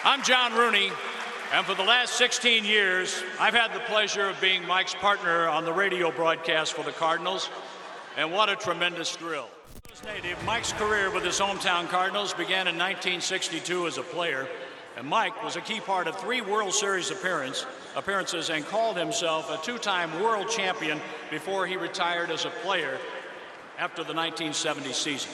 I'm John Rooney, and for the last 16 years, I've had the pleasure of being Mike's partner on the radio broadcast for the Cardinals, and what a tremendous thrill. Native, Mike's career with his hometown Cardinals began in 1962 as a player, and Mike was a key part of 3 World Series appearances and called himself a 2-time world champion before he retired as a player after the 1970 season.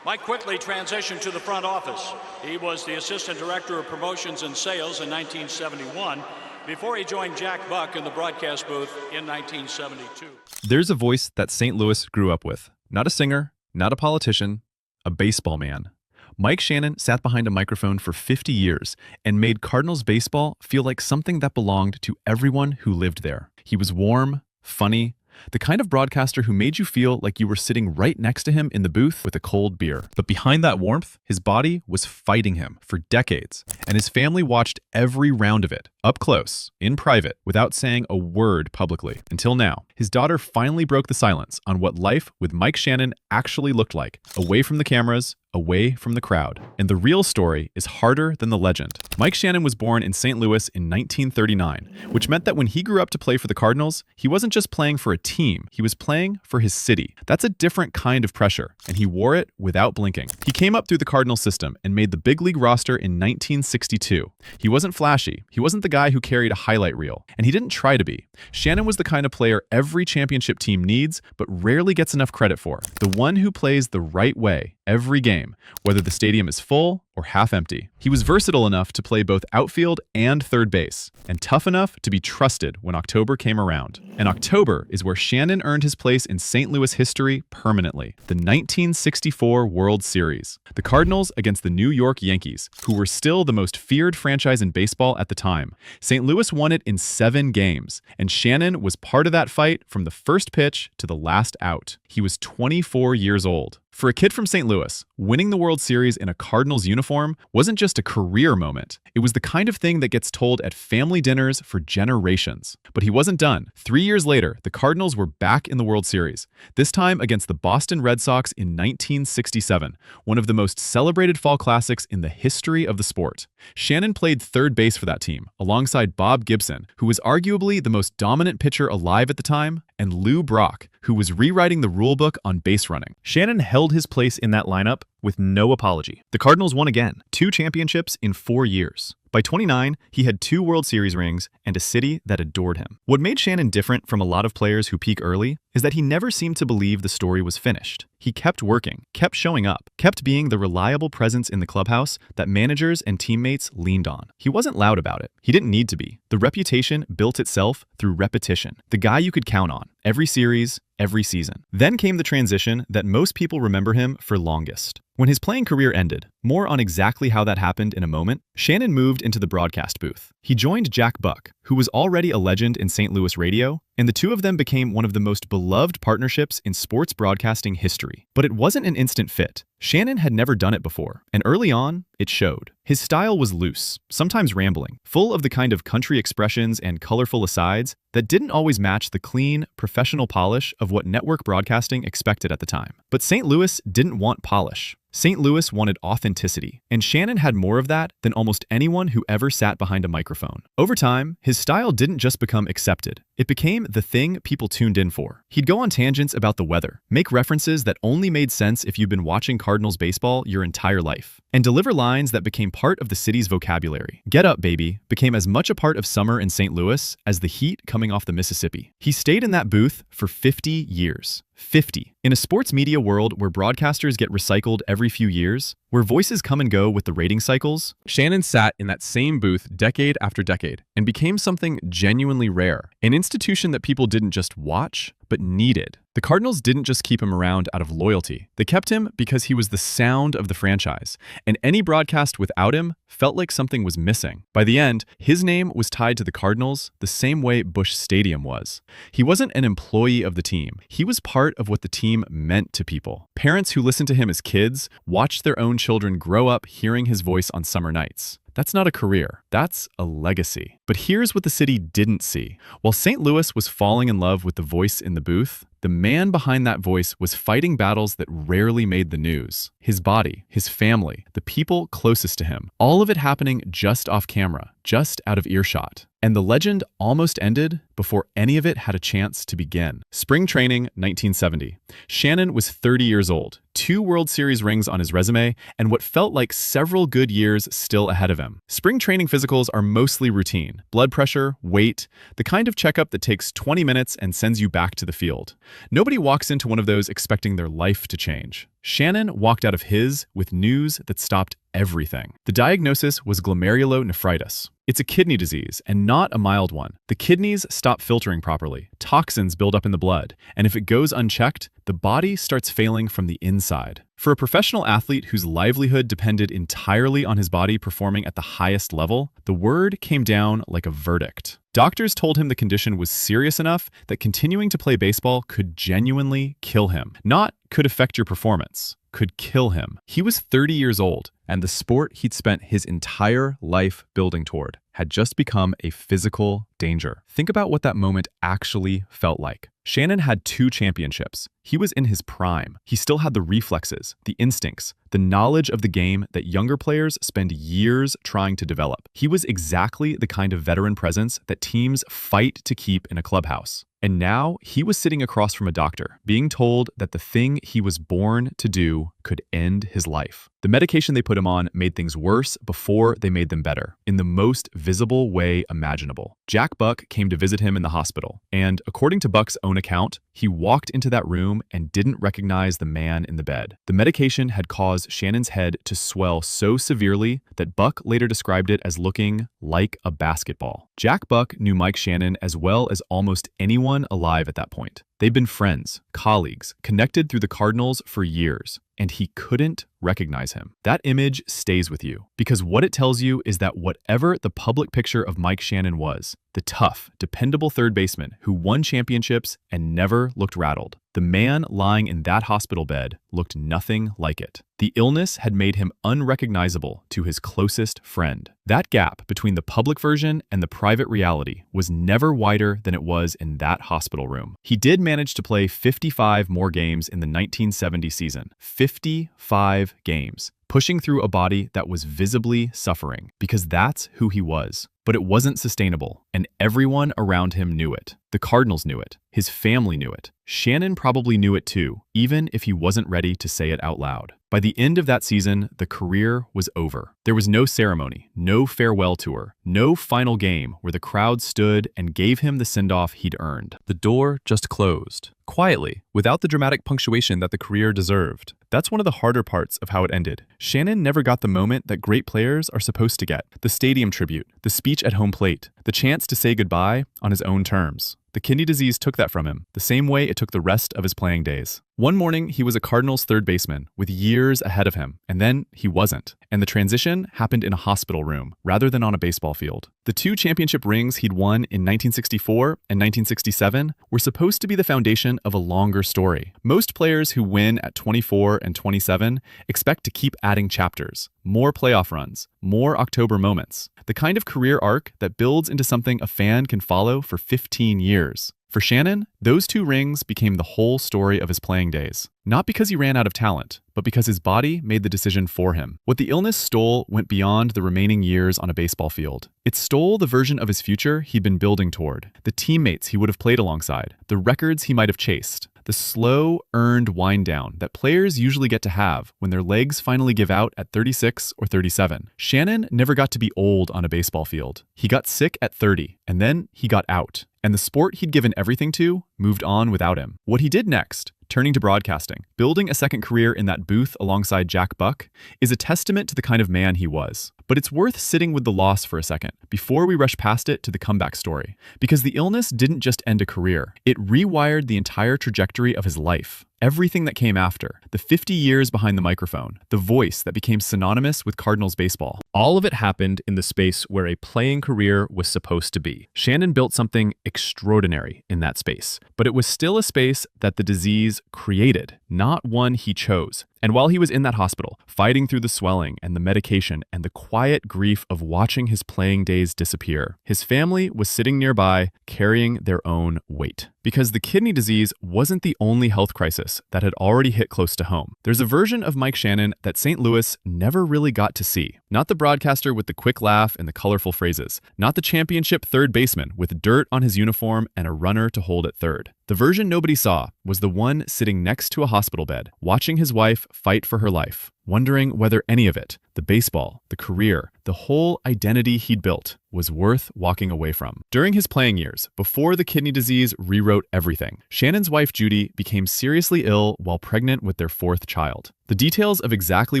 Mike quickly transitioned to the front office. He was the assistant director of promotions and sales in 1971 before he joined Jack Buck in the broadcast booth in 1972. There's a voice that St. Louis grew up with. Not a singer, not a politician, a baseball man. Mike Shannon sat behind a microphone for 50 years and made Cardinals baseball feel like something that belonged to everyone who lived there. He was warm, funny, the kind of broadcaster who made you feel like you were sitting right next to him in the booth with a cold beer. But behind that warmth, his body was fighting him for decades, and his family watched every round of it, up close, in private, without saying a word publicly. Until now, his daughter finally broke the silence on what life with Mike Shannon actually looked like, away from the cameras, away from the crowd. And the real story is harder than the legend. Mike Shannon was born in St. Louis in 1939, which meant that when he grew up to play for the Cardinals, he wasn't just playing for a team, he was playing for his city. That's a different kind of pressure, and he wore it without blinking. He came up through the Cardinal system and made the big league roster in 1962. He wasn't flashy, he wasn't the guy who carried a highlight reel, and he didn't try to be. Shannon was the kind of player every championship team needs, but rarely gets enough credit for. The one who plays the right way every game, whether the stadium is full or half empty. He was versatile enough to play both outfield and third base, and tough enough to be trusted when October came around. And October is where Shannon earned his place in St. Louis history permanently. The 1964 World Series. The Cardinals against the New York Yankees, who were still the most feared franchise in baseball at the time. St. Louis won it in 7 games, and Shannon was part of that fight from the first pitch to the last out. He was 24 years old. For a kid from St. Louis, winning the World Series in a Cardinals uniform wasn't just a career moment. It was the kind of thing that gets told at family dinners for generations. But he wasn't done. 3 years later, the Cardinals were back in the World Series, this time against the Boston Red Sox in 1967, one of the most celebrated fall classics in the history of the sport. Shannon played third base for that team, alongside Bob Gibson, who was arguably the most dominant pitcher alive at the time, and Lou Brock, who was rewriting the rulebook on base running. Shannon held his place in that lineup with no apology. The Cardinals won again, 2 championships in 4 years. By 29, he had 2 World Series rings and a city that adored him. What made Shannon different from a lot of players who peak early is that he never seemed to believe the story was finished. He kept working, kept showing up, kept being the reliable presence in the clubhouse that managers and teammates leaned on. He wasn't loud about it. He didn't need to be. The reputation built itself through repetition. The guy you could count on, every series, every season. Then came the transition that most people remember him for longest. When his playing career ended, more on exactly how that happened in a moment, Shannon moved into the broadcast booth. He joined Jack Buck, who was already a legend in St. Louis radio, and the two of them became one of the most beloved partnerships in sports broadcasting history. But it wasn't an instant fit. Shannon had never done it before, and early on, it showed. His style was loose, sometimes rambling, full of the kind of country expressions and colorful asides that didn't always match the clean, professional polish of what network broadcasting expected at the time. But St. Louis didn't want polish. St. Louis wanted authenticity, and Shannon had more of that than almost anyone who ever sat behind a microphone. Over time, his style didn't just become accepted. It became the thing people tuned in for. He'd go on tangents about the weather, make references that only made sense if you'd been watching Cardinals baseball your entire life, and deliver lines that became part of the city's vocabulary. "Get up, baby" became as much a part of summer in St. Louis as the heat coming off the Mississippi. He stayed in that booth for 50 years. 50. In a sports media world where broadcasters get recycled every few years, where voices come and go with the rating cycles, Shannon sat in that same booth decade after decade and became something genuinely rare, an institution that people didn't just watch, but needed. The Cardinals didn't just keep him around out of loyalty. They kept him because he was the sound of the franchise, and any broadcast without him felt like something was missing. By the end, his name was tied to the Cardinals the same way Busch Stadium was. He wasn't an employee of the team. He was part of what the team meant to people. Parents who listened to him as kids watched their own children grow up hearing his voice on summer nights. That's not a career, that's a legacy. But here's what the city didn't see. While St. Louis was falling in love with the voice in the booth, the man behind that voice was fighting battles that rarely made the news. His body, his family, the people closest to him, all of it happening just off camera, just out of earshot. And the legend almost ended before any of it had a chance to begin. Spring training, 1970. Shannon was 30 years old, 2 World Series rings on his resume, and what felt like several good years still ahead of him. Spring training physicals are mostly routine. Blood pressure, weight, the kind of checkup that takes 20 minutes and sends you back to the field. Nobody walks into one of those expecting their life to change. Shannon walked out of his with news that stopped everything. The diagnosis was glomerulonephritis. It's a kidney disease, and not a mild one. The kidneys stop filtering properly, toxins build up in the blood, and if it goes unchecked, the body starts failing from the inside. For a professional athlete whose livelihood depended entirely on his body performing at the highest level, the word came down like a verdict. Doctors told him the condition was serious enough that continuing to play baseball could genuinely kill him. Not could affect your performance, could kill him. He was 30 years old, and the sport he'd spent his entire life building toward had just become a physical danger. Think about what that moment actually felt like. Shannon had 2 championships. He was in his prime. He still had the reflexes, the instincts, the knowledge of the game that younger players spend years trying to develop. He was exactly the kind of veteran presence that teams fight to keep in a clubhouse. And now he was sitting across from a doctor, being told that the thing he was born to do could end his life. The medication they put him on made things worse before they made them better, in the most visible way imaginable. Jack Buck came to visit him in the hospital, and according to Buck's own account, he walked into that room and didn't recognize the man in the bed. The medication had caused Shannon's head to swell so severely that Buck later described it as looking like a basketball. Jack Buck knew Mike Shannon as well as almost anyone alive at that point. They'd been friends, colleagues, connected through the Cardinals for years, and he couldn't recognize him. That image stays with you, because what it tells you is that whatever the public picture of Mike Shannon was, the tough, dependable third baseman who won championships and never looked rattled, the man lying in that hospital bed looked nothing like it. The illness had made him unrecognizable to his closest friend. That gap between the public version and the private reality was never wider than it was in that hospital room. He did manage to play 55 more games in the 1970 season. 55 games, pushing through a body that was visibly suffering, because that's who he was. But it wasn't sustainable, and everyone around him knew it. The Cardinals knew it. His family knew it. Shannon probably knew it too, even if he wasn't ready to say it out loud. By the end of that season, the career was over. There was no ceremony, no farewell tour, no final game where the crowd stood and gave him the send-off he'd earned. The door just closed, quietly, without the dramatic punctuation that the career deserved. That's one of the harder parts of how it ended. Shannon never got the moment that great players are supposed to get. The stadium tribute, the speech at home plate, the chance to say goodbye on his own terms. The kidney disease took that from him, the same way it took the rest of his playing days. One morning, he was a Cardinals third baseman with years ahead of him, and then he wasn't. And the transition happened in a hospital room rather than on a baseball field. The 2 championship rings he'd won in 1964 and 1967 were supposed to be the foundation of a longer story. Most players who win at 24 and 27 expect to keep adding chapters, more playoff runs, more October moments, the kind of career arc that builds into something a fan can follow for 15 years. For Shannon, those 2 rings became the whole story of his playing days. Not because he ran out of talent, but because his body made the decision for him. What the illness stole went beyond the remaining years on a baseball field. It stole the version of his future he'd been building toward, the teammates he would have played alongside, the records he might have chased, the slow, earned wind down that players usually get to have when their legs finally give out at 36 or 37. Shannon never got to be old on a baseball field. He got sick at 30, and then he got out. And the sport he'd given everything to moved on without him. What he did next, turning to broadcasting, building a second career in that booth alongside Jack Buck, is a testament to the kind of man he was. But it's worth sitting with the loss for a second before we rush past it to the comeback story, because the illness didn't just end a career. It rewired the entire trajectory of his life. Everything that came after, the 50 years behind the microphone, the voice that became synonymous with Cardinals baseball, all of it happened in the space where a playing career was supposed to be. Shannon built something extraordinary in that space, but it was still a space that the disease created, not one he chose. And while he was in that hospital, fighting through the swelling and the medication and the quiet grief of watching his playing days disappear, his family was sitting nearby, carrying their own weight. Because the kidney disease wasn't the only health crisis that had already hit close to home. There's a version of Mike Shannon that St. Louis never really got to see. Not the broadcaster with the quick laugh and the colorful phrases. Not the championship third baseman with dirt on his uniform and a runner to hold at third. The version nobody saw was the one sitting next to a hospital bed, watching his wife fight for her life, wondering whether any of it, the baseball, the career, the whole identity he'd built, was worth walking away from. During his playing years, before the kidney disease rewrote everything, Shannon's wife Judy became seriously ill while pregnant with their fourth child. The details of exactly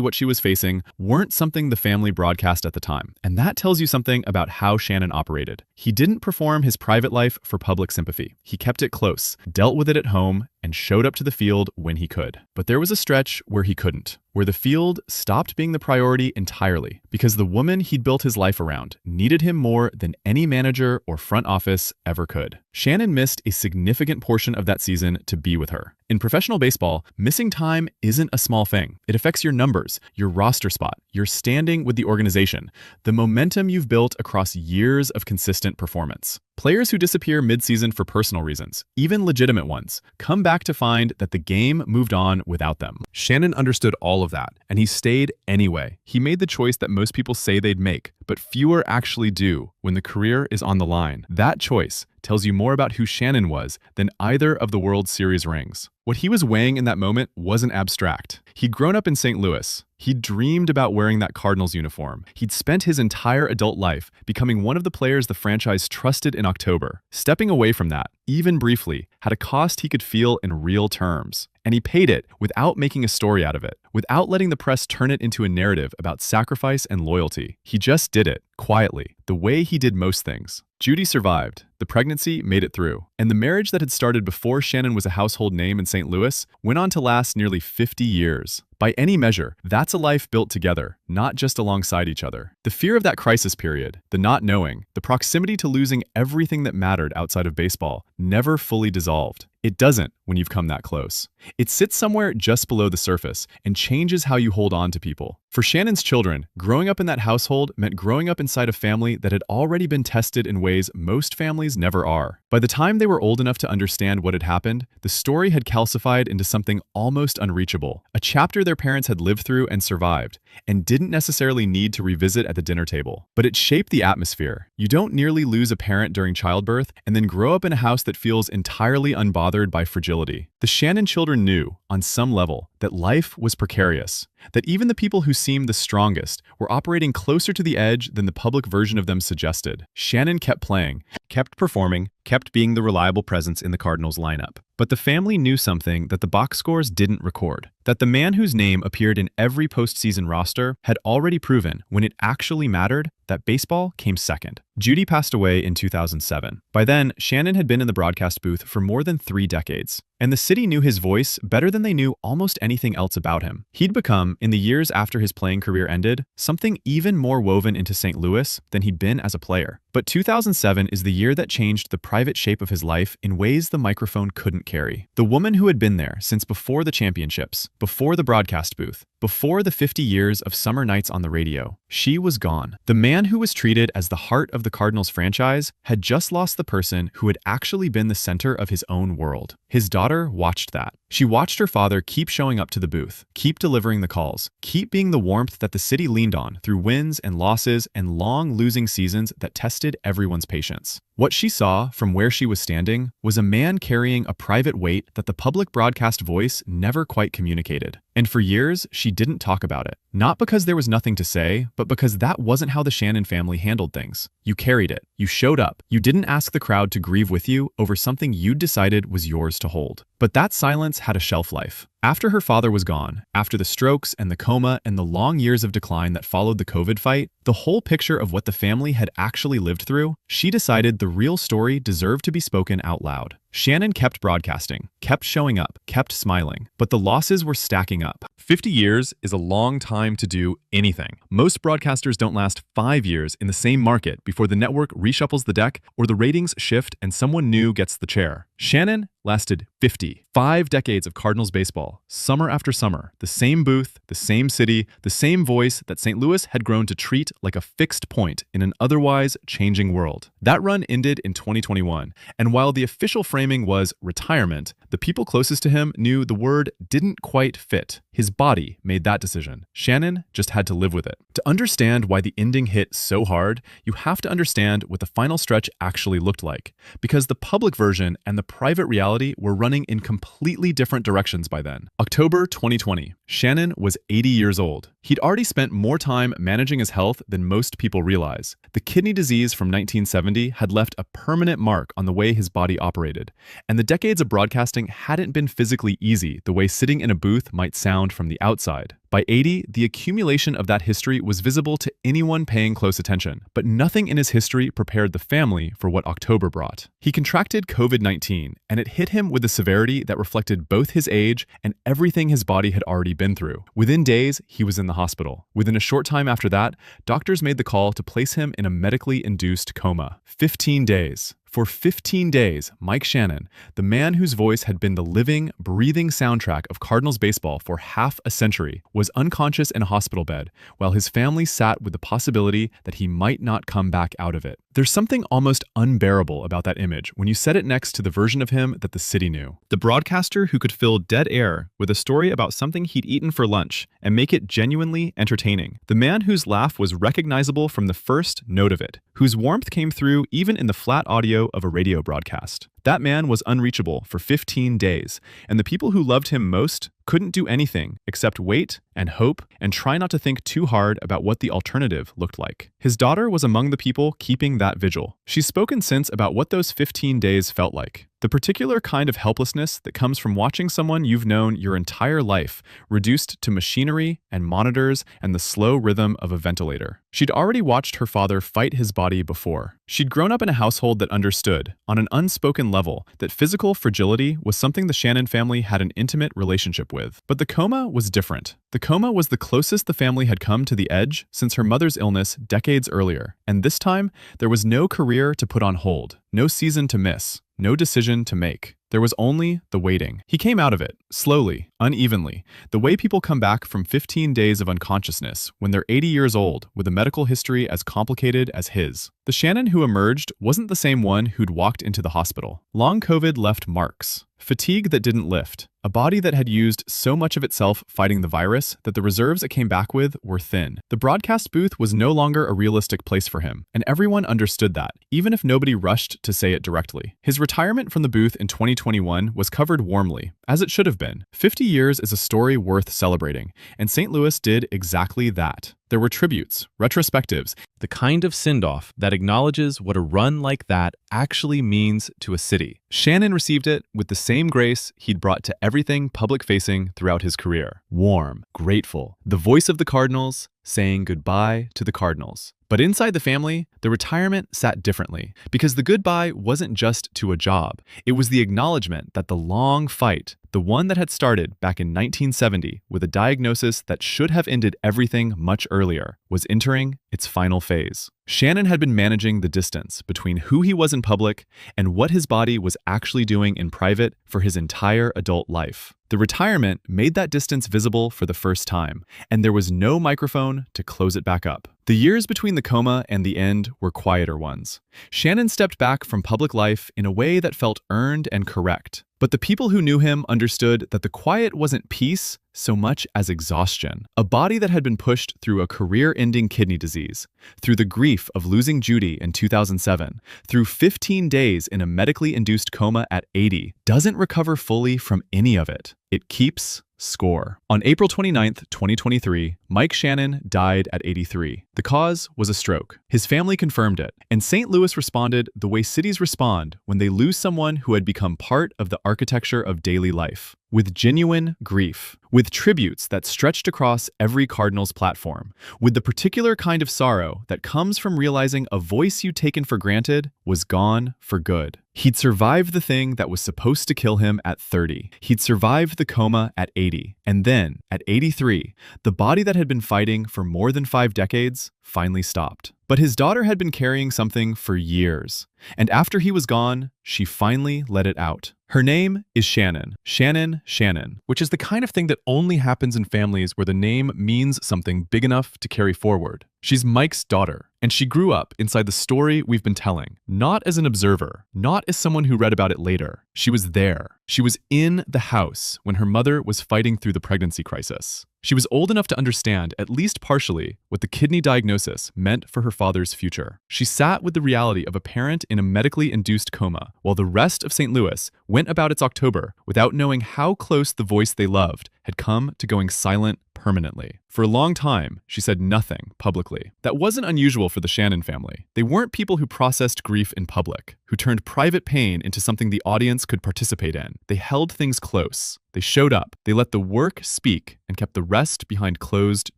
what she was facing weren't something the family broadcast at the time, and that tells you something about how Shannon operated. He didn't perform his private life for public sympathy. He kept it close, dealt with it at home, and showed up to the field when he could. But there was a stretch where he couldn't, where the field stopped being the priority entirely, because the woman he'd built his life around needed him more than any manager or front office ever could. Shannon missed a significant portion of that season to be with her. In professional baseball, missing time isn't a small thing. It affects your numbers, your roster spot, your standing with the organization, the momentum you've built across years of consistent performance. Players who disappear mid-season for personal reasons, even legitimate ones, come back to find that the game moved on without them. Shannon understood all of that, and he stayed anyway. He made the choice that most people say they'd make, but fewer actually do when the career is on the line. That choice tells you more about who Shannon was than either of the World Series rings. What he was weighing in that moment wasn't abstract. He'd grown up in St. Louis. He'd dreamed about wearing that Cardinals uniform. He'd spent his entire adult life becoming one of the players the franchise trusted in October. Stepping away from that, even briefly, had a cost he could feel in real terms. And he paid it without making a story out of it, without letting the press turn it into a narrative about sacrifice and loyalty. He just did it, quietly, the way he did most things. Judy survived. The pregnancy made it through. And the marriage that had started before Shannon was a household name in St. Louis went on to last nearly 50 years. By any measure, that's a life built together, not just alongside each other. The fear of that crisis period, the not knowing, the proximity to losing everything that mattered outside of baseball, never fully dissolved. It doesn't when you've come that close. It sits somewhere just below the surface and changes how you hold on to people. For Shannon's children, growing up in that household meant growing up inside a family that had already been tested in ways most families never are. By the time they were old enough to understand what had happened, the story had calcified into something almost unreachable, a chapter their parents had lived through and survived, and didn't necessarily need to revisit at the dinner table. But it shaped the atmosphere. You don't nearly lose a parent during childbirth and then grow up in a house that feels entirely unbothered by fragility. The Shannon children knew, on some level, that life was precarious, that even the people who seemed the strongest were operating closer to the edge than the public version of them suggested. Shannon kept playing, kept performing, kept being the reliable presence in the Cardinals lineup. But the family knew something that the box scores didn't record, that the man whose name appeared in every postseason roster had already proven, when it actually mattered, that baseball came second. Judy passed away in 2007. By then, Shannon had been in the broadcast booth for more than 3 decades, and the city knew his voice better than they knew almost anything else about him. He'd become, in the years after his playing career ended, something even more woven into St. Louis than he'd been as a player. But 2007 is the year that changed the private shape of his life in ways the microphone couldn't carry. The woman who had been there since before the championships, before the broadcast booth, before the 50 years of summer nights on the radio, she was gone. The man who was treated as the heart of the Cardinals franchise had just lost the person who had actually been the center of his own world. His daughter watched that. She watched her father keep showing up to the booth, keep delivering the calls, keep being the warmth that the city leaned on through wins and losses and long losing seasons that tested everyone's patience. What she saw from where she was standing was a man carrying a private weight that the public broadcast voice never quite communicated. And for years, she didn't talk about it. Not because there was nothing to say, but because that wasn't how the Shannon family handled things. You carried it. You showed up. You didn't ask the crowd to grieve with you over something you'd decided was yours to hold. But that silence had a shelf life. After her father was gone, after the strokes and the coma and the long years of decline that followed the COVID fight, the whole picture of what the family had actually lived through, she decided the real story deserved to be spoken out loud. Shannon kept broadcasting, kept showing up, kept smiling, but the losses were stacking up. 50 years is a long time to do anything. Most broadcasters don't last 5 years in the same market before the network reshuffles the deck or the ratings shift and someone new gets the chair. Shannon lasted 50. 5 decades of Cardinals baseball baseball, summer after summer, the same booth, the same city, the same voice that St. Louis had grown to treat like a fixed point in an otherwise changing world. That run ended in 2021, and while the official framing was retirement, the people closest to him knew the word didn't quite fit. His body made that decision. Shannon just had to live with it. To understand why the ending hit so hard, you have to understand what the final stretch actually looked like, because the public version and the private reality were running in completely different directions by then. October 2020. Shannon was 80 years old. He'd already spent more time managing his health than most people realize. The kidney disease from 1970 had left a permanent mark on the way his body operated, and the decades of broadcasting hadn't been physically easy the way sitting in a booth might sound from the outside. By 80, the accumulation of that history was visible to anyone paying close attention, but nothing in his history prepared the family for what October brought. He contracted COVID-19, and it hit him with a severity that reflected both his age and everything his body had already been through. Within days, he was in the hospital. Within a short time after that, doctors made the call to place him in a medically induced coma. 15 days. For 15 days, Mike Shannon, the man whose voice had been the living, breathing soundtrack of Cardinals baseball for half a century, was unconscious in a hospital bed, while his family sat with the possibility that he might not come back out of it. There's something almost unbearable about that image when you set it next to the version of him that the city knew. The broadcaster who could fill dead air with a story about something he'd eaten for lunch and make it genuinely entertaining. The man whose laugh was recognizable from the first note of it, whose warmth came through even in the flat audio of a radio broadcast. That man was unreachable for 15 days, and the people who loved him most couldn't do anything except wait and hope and try not to think too hard about what the alternative looked like. His daughter was among the people keeping that vigil. She's spoken since about what those 15 days felt like. The particular kind of helplessness that comes from watching someone you've known your entire life reduced to machinery and monitors and the slow rhythm of a ventilator. She'd already watched her father fight his body before. She'd grown up in a household that understood, on an unspoken level, that physical fragility was something the Shannon family had an intimate relationship with. But the coma was different. The coma was the closest the family had come to the edge since her mother's illness decades earlier, and this time, there was no career to put on hold, no season to miss, no decision to make. There was only the waiting. He came out of it, slowly, unevenly, the way people come back from 15 days of unconsciousness when they're 80 years old with a medical history as complicated as his. The Shannon who emerged wasn't the same one who'd walked into the hospital. Long COVID left marks. Fatigue that didn't lift. A body that had used so much of itself fighting the virus that the reserves it came back with were thin. The broadcast booth was no longer a realistic place for him, and everyone understood that, even if nobody rushed to say it directly. His retirement from the booth in 2021 was covered warmly, as it should have been. 50 years is a story worth celebrating, and St. Louis did exactly that. There were tributes, retrospectives, the kind of send-off that acknowledges what a run like that actually means to a city. Shannon received it with the same grace he'd brought to everything public-facing throughout his career. Warm, grateful, the voice of the Cardinals, saying goodbye to the Cardinals. But inside the family, the retirement sat differently, because the goodbye wasn't just to a job. It was the acknowledgement that the long fight, the one that had started back in 1970 with a diagnosis that should have ended everything much earlier, was entering its final phase. Shannon had been managing the distance between who he was in public and what his body was actually doing in private for his entire adult life. The retirement made that distance visible for the first time, and there was no microphone to close it back up. The years between the coma and the end were quieter ones. Shannon stepped back from public life in a way that felt earned and correct. But the people who knew him understood that the quiet wasn't peace so much as exhaustion. A body that had been pushed through a career-ending kidney disease, through the grief of losing Judy in 2007, through 15 days in a medically induced coma at 80, doesn't recover fully from any of it. It keeps score. On April 29, 2023, Mike Shannon died at 83. The cause was a stroke. His family confirmed it, and St. Louis responded the way cities respond when they lose someone who had become part of the architecture of daily life. With genuine grief, with tributes that stretched across every Cardinals platform, with the particular kind of sorrow that comes from realizing a voice you'd taken for granted was gone for good. He'd survived the thing that was supposed to kill him at 30. He'd survived the coma at 80. And then, at 83, the body that had been fighting for more than 5 decades finally stopped. But his daughter had been carrying something for years, and after he was gone, she finally let it out. Her name is Shannon. Shannon, which is the kind of thing that only happens in families where the name means something big enough to carry forward. She's Mike's daughter, and she grew up inside the story we've been telling, not as an observer, not as someone who read about it later. She was there. She was in the house when her mother was fighting through the pregnancy crisis. She was old enough to understand, at least partially, what the kidney diagnosis meant for her father's future. She sat with the reality of a parent in a medically induced coma, while the rest of St. Louis went about its October without knowing how close the voice they loved had come to going silent permanently. For a long time, she said nothing publicly. That wasn't unusual for the Shannon family. They weren't people who processed grief in public, who turned private pain into something the audience could participate in. They held things close. They showed up. They let the work speak and kept the rest behind closed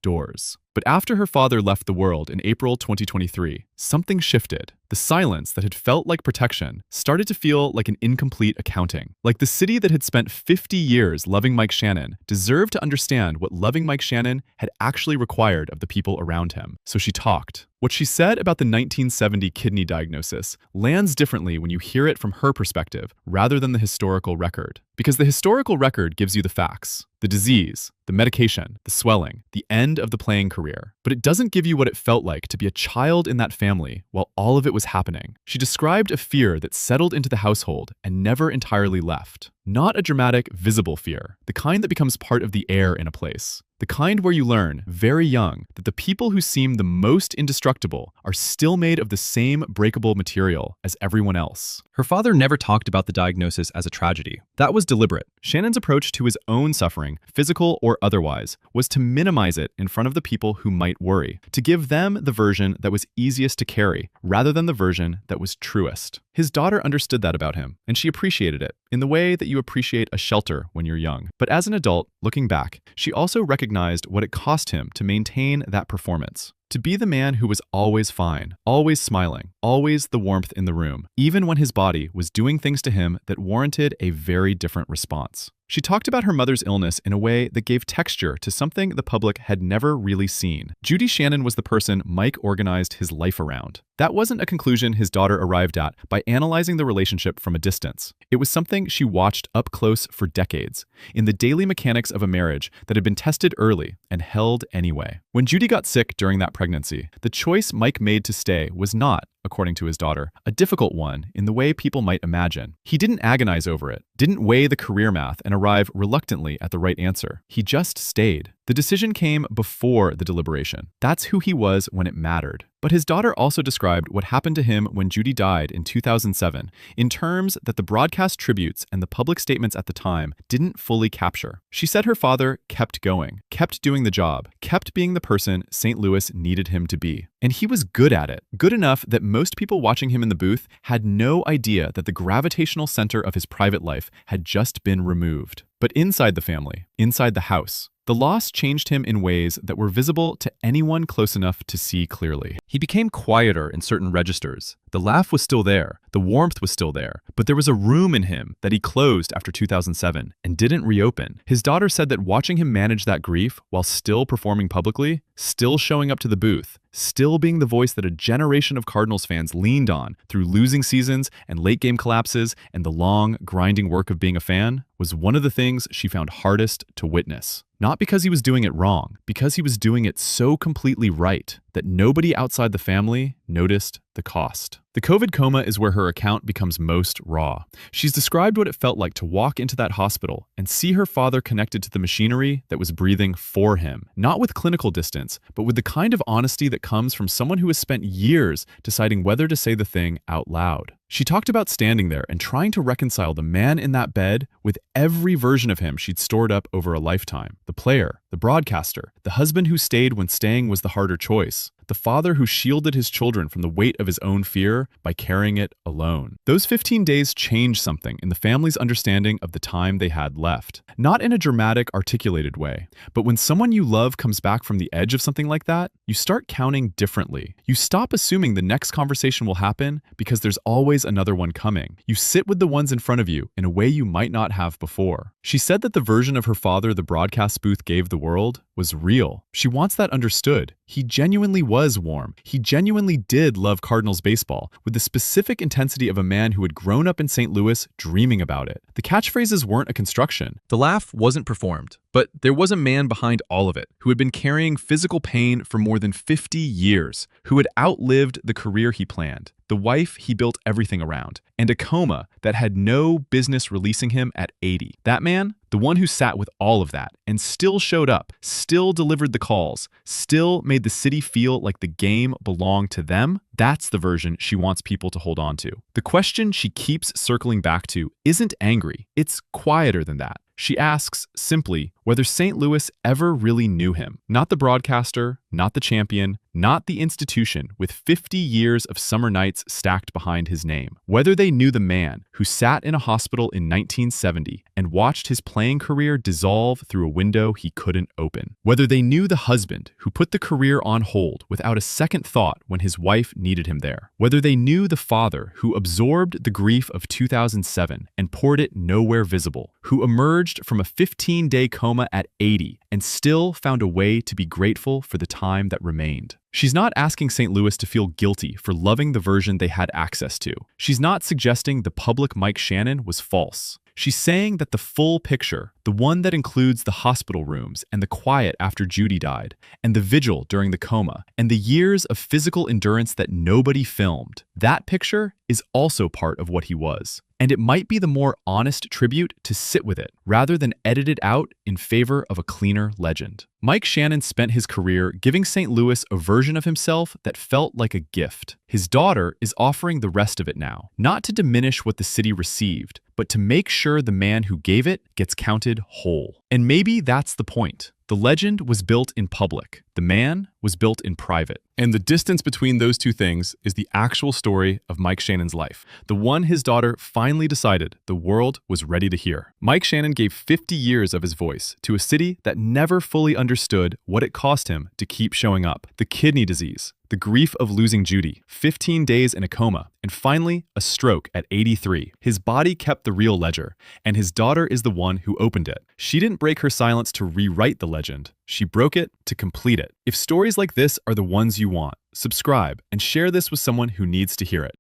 doors. But after her father left the world in April 2023, something shifted. The silence that had felt like protection started to feel like an incomplete accounting. Like the city that had spent 50 years loving Mike Shannon deserved to understand what loving Mike Shannon had actually required of the people around him. So she talked. What she said about the 1970 kidney diagnosis lands differently when you hear it from her perspective rather than the historical record. Because the historical record gives you the facts, the disease, the medication, the swelling, the end of the playing career. But it doesn't give you what it felt like to be a child in that family while all of it was happening. She described a fear that settled into the household and never entirely left. Not a dramatic, visible fear, the kind that becomes part of the air in a place. The kind where you learn, very young, that the people who seem the most indestructible are still made of the same breakable material as everyone else. Her father never talked about the diagnosis as a tragedy. That was deliberate. Shannon's approach to his own suffering, physical or otherwise, was to minimize it in front of the people who might worry, to give them the version that was easiest to carry, rather than the version that was truest. His daughter understood that about him, and she appreciated it, in the way that you appreciate a shelter when you're young. But as an adult, looking back, she also recognized what it cost him to maintain that performance. To be the man who was always fine, always smiling, always the warmth in the room, even when his body was doing things to him that warranted a very different response. She talked about her mother's illness in a way that gave texture to something the public had never really seen. Judy Shannon was the person Mike organized his life around. That wasn't a conclusion his daughter arrived at by analyzing the relationship from a distance. It was something she watched up close for decades, in the daily mechanics of a marriage that had been tested early and held anyway. When Judy got sick during that pregnancy, the choice Mike made to stay was not, according to his daughter, a difficult one in the way people might imagine. He didn't agonize over it, didn't weigh the career math and arrive reluctantly at the right answer. He just stayed. The decision came before the deliberation. That's who he was when it mattered. But his daughter also described what happened to him when Judy died in 2007 in terms that the broadcast tributes and the public statements at the time didn't fully capture. She said her father kept going, kept doing the job, kept being the person St. Louis needed him to be. And he was good at it. Good enough that most people watching him in the booth had no idea that the gravitational center of his private life had just been removed. But inside the family, inside the house, the loss changed him in ways that were visible to anyone close enough to see clearly. He became quieter in certain registers. The laugh was still there, the warmth was still there, but there was a room in him that he closed after 2007 and didn't reopen. His daughter said that watching him manage that grief while still performing publicly, still showing up to the booth, still being the voice that a generation of Cardinals fans leaned on through losing seasons and late game collapses and the long, grinding work of being a fan, was one of the things she found hardest to witness. Not because he was doing it wrong, because he was doing it so completely right that nobody outside the family noticed the cost. The COVID coma is where her account becomes most raw. She's described what it felt like to walk into that hospital and see her father connected to the machinery that was breathing for him, not with clinical distance, but with the kind of honesty that comes from someone who has spent years deciding whether to say the thing out loud. She talked about standing there and trying to reconcile the man in that bed with every version of him she'd stored up over a lifetime. The player, the broadcaster, the husband who stayed when staying was the harder choice, the father who shielded his children from the weight of his own fear by carrying it alone. Those 15 days changed something in the family's understanding of the time they had left. Not in a dramatic, articulated way, but when someone you love comes back from the edge of something like that, you start counting differently. You stop assuming the next conversation will happen because there's always always another one coming. You sit with the ones in front of you in a way you might not have before. She said that the version of her father the broadcast booth gave the world was real. She wants that understood. He genuinely was warm. He genuinely did love Cardinals baseball, with the specific intensity of a man who had grown up in St. Louis dreaming about it. The catchphrases weren't a construction. The laugh wasn't performed. But there was a man behind all of it who had been carrying physical pain for more than 50 years, who had outlived the career he planned, the wife he built everything around, and a coma that had no business releasing him at 80. That man, the one who sat with all of that and still showed up, still delivered the calls, still made the city feel like the game belonged to them, that's the version she wants people to hold on to. The question she keeps circling back to isn't angry, it's quieter than that. She asks, simply, whether St. Louis ever really knew him. Not the broadcaster, not the champion, not the institution with 50 years of summer nights stacked behind his name. Whether they knew the man who sat in a hospital in 1970 and watched his playing career dissolve through a window he couldn't open. Whether they knew the husband who put the career on hold without a second thought when his wife needed him there. Whether they knew the father who absorbed the grief of 2007 and poured it nowhere visible, who emerged from a 15-day coma at 80 and still found a way to be grateful for the time that remained. She's not asking St. Louis to feel guilty for loving the version they had access to. She's not suggesting the public Mike Shannon was false. She's saying that the full picture, the one that includes the hospital rooms and the quiet after Judy died, and the vigil during the coma, and the years of physical endurance that nobody filmed, that picture is also part of what he was. And it might be the more honest tribute to sit with it, rather than edit it out in favor of a cleaner legend. Mike Shannon spent his career giving St. Louis a version of himself that felt like a gift. His daughter is offering the rest of it now, not to diminish what the city received, but to make sure the man who gave it gets counted whole. And maybe that's the point. The legend was built in public. The man was built in private. And the distance between those two things is the actual story of Mike Shannon's life, the one his daughter finally decided the world was ready to hear. Mike Shannon gave 50 years of his voice to a city that never fully understood what it cost him to keep showing up. The kidney disease, the grief of losing Judy, 15 days in a coma, and finally, a stroke at 83. His body kept the real ledger, and his daughter is the one who opened it. She didn't break her silence to rewrite the legend. She broke it to complete it. If stories like this are the ones you want, subscribe and share this with someone who needs to hear it.